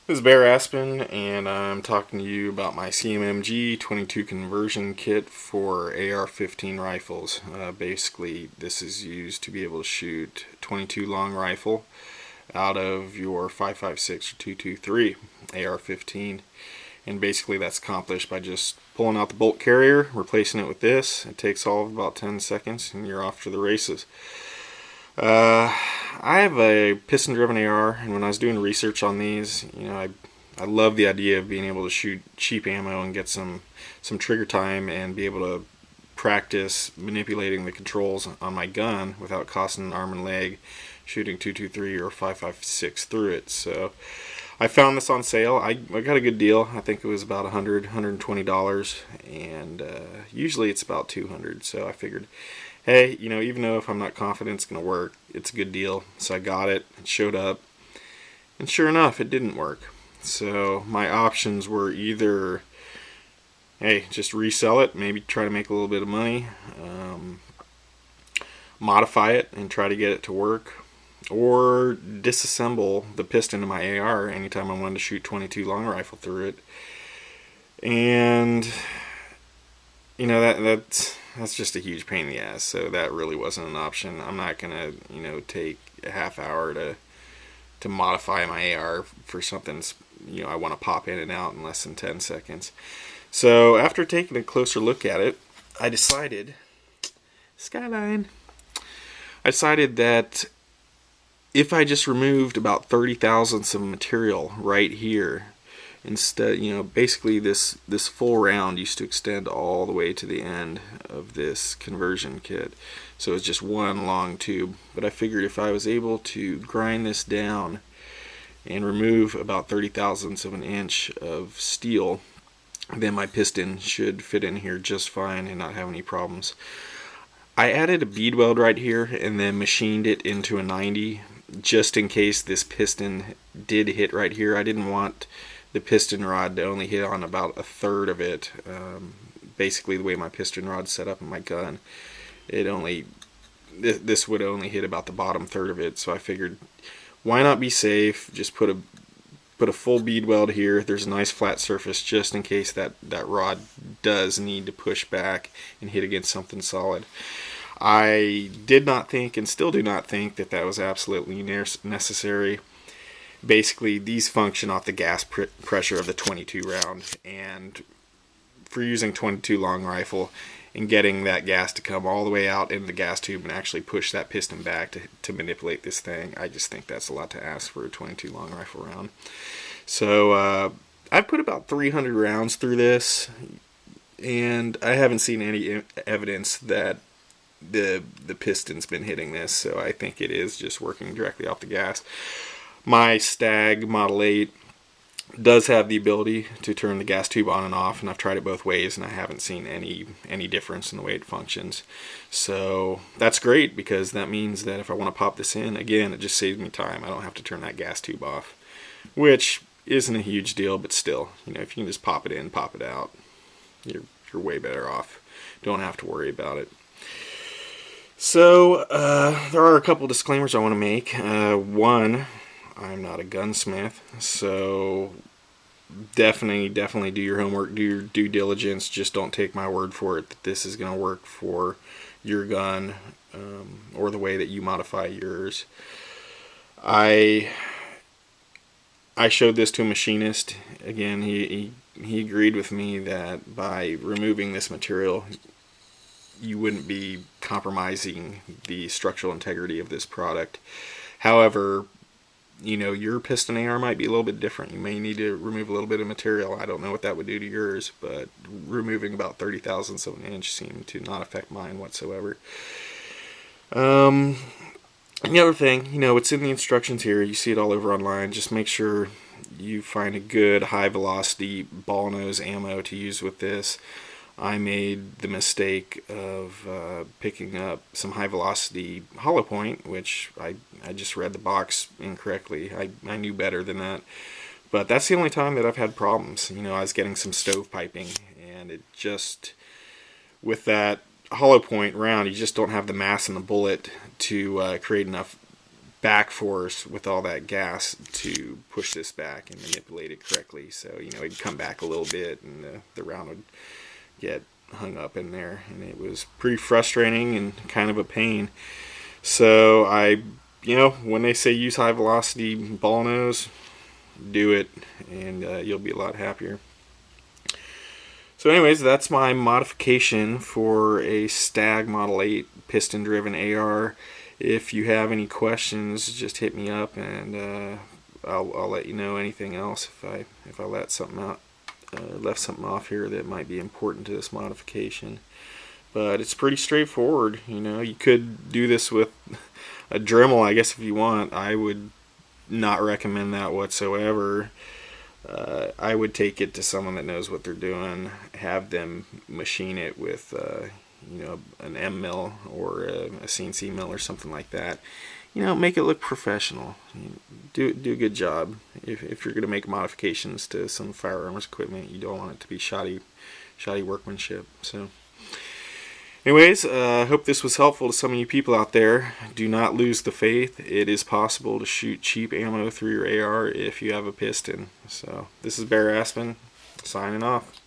This is Bear Aspen, and I'm talking to you about my CMMG 22 conversion kit for AR-15 rifles. Basically, this is used to be able to shoot 22 long rifle out of your 5.56 or 223 AR-15. And basically that's accomplished by just pulling out the bolt carrier, replacing it with this. It takes all of about 10 seconds, and you're off to the races. I have a piston-driven AR, and when I was doing research on these, I love the idea of being able to shoot cheap ammo and get some trigger time and be able to practice manipulating the controls on my gun without costing an arm and leg shooting 223 or 5.56 through it. So I found this on sale. I got a good deal. I think it was about $120, and usually it's about $200. So I figured, hey, even though if I'm not confident it's going to work, it's a good deal. So I got it. It showed up. And sure enough, it didn't work. So my options were either, hey, just resell it, maybe try to make a little bit of money, modify it and try to get it to work, or disassemble the piston in my AR anytime I wanted to shoot 22 long rifle through it. And that's just a huge pain in the ass, so that really wasn't an option. I'm not gonna take a half hour to modify my AR for something I want to pop in and out in less than 10 seconds. So after taking a closer look at it, I decided that if I just removed about 30 thousandths of material right here, instead, basically this full round used to extend all the way to the end of this conversion kit. So it's just one long tube. But I figured if I was able to grind this down and remove about 30 thousandths of an inch of steel, then my piston should fit in here just fine and not have any problems. I added a bead weld right here and then machined it into a 90 just in case this piston did hit right here. I didn't want the piston rod to only hit on about a third of it. Basically the way my piston rod's set up in my gun, this would only hit about the bottom third of it. So I figured, why not be safe, just put a full bead weld here. There's a nice flat surface just in case that rod does need to push back and hit against something solid. I did not think, and still do not think, that was absolutely necessary. Basically, these function off the gas pressure of the 22 round, and for using 22 long rifle and getting that gas to come all the way out into the gas tube and actually push that piston back to manipulate this thing, I just think that's a lot to ask for a 22 long rifle round. So I've put about 300 rounds through this, and I haven't seen any evidence that the piston's been hitting this, so I think it is just working directly off the gas. My Stag Model 8 does have the ability to turn the gas tube on and off, and I've tried it both ways and I haven't seen any difference in the way it functions. So that's great, because that means that if I want to pop this in, again, it just saves me time. I don't have to turn that gas tube off, which isn't a huge deal, but still, if you can just pop it in, pop it out, you're way better off. Don't have to worry about it. So there are a couple disclaimers I want to make. One, I'm not a gunsmith, so definitely do your homework, do your due diligence. Just don't take my word for it that this is going to work for your gun or the way that you modify yours. I showed this to a machinist. Again, he agreed with me that by removing this material, you wouldn't be compromising the structural integrity of this product. However, your piston AR might be a little bit different. You may need to remove a little bit of material. I don't know what that would do to yours, but removing about 30 thousandths of an inch seemed to not affect mine whatsoever. And the other thing, it's in the instructions here. You see it all over online. Just make sure you find a good high velocity ball nose ammo to use with this. I made the mistake of picking up some high velocity hollow point, which I just read the box incorrectly. I knew better than that. But that's the only time that I've had problems. I was getting some stovepiping, and it just, with that hollow point round, you just don't have the mass in the bullet to create enough back force with all that gas to push this back and manipulate it correctly. So, you know, it'd come back a little bit and the round would get hung up in there, and it was pretty frustrating and kind of a pain. So you know, when they say use high velocity ball nose, do it, and you'll be a lot happier. So anyways, that's my modification for a Stag Model 8 piston driven AR. If you have any questions, just hit me up, and I'll let you know anything else if I let something out, left something off here that might be important to this modification. But it's pretty straightforward. You know, you could do this with a Dremel, I guess, if you want. I would not recommend that whatsoever. I would take it to someone that knows what they're doing, have them machine it with you know, an M mill or a CNC mill or something like that. You know, make it look professional. Do a good job. If you're going to make modifications to some firearms equipment, you don't want it to be shoddy workmanship. So anyways, I hope this was helpful to some of you people out there. Do not lose the faith. It is possible to shoot cheap ammo through your AR if you have a piston. So this is Bear Aspen, signing off.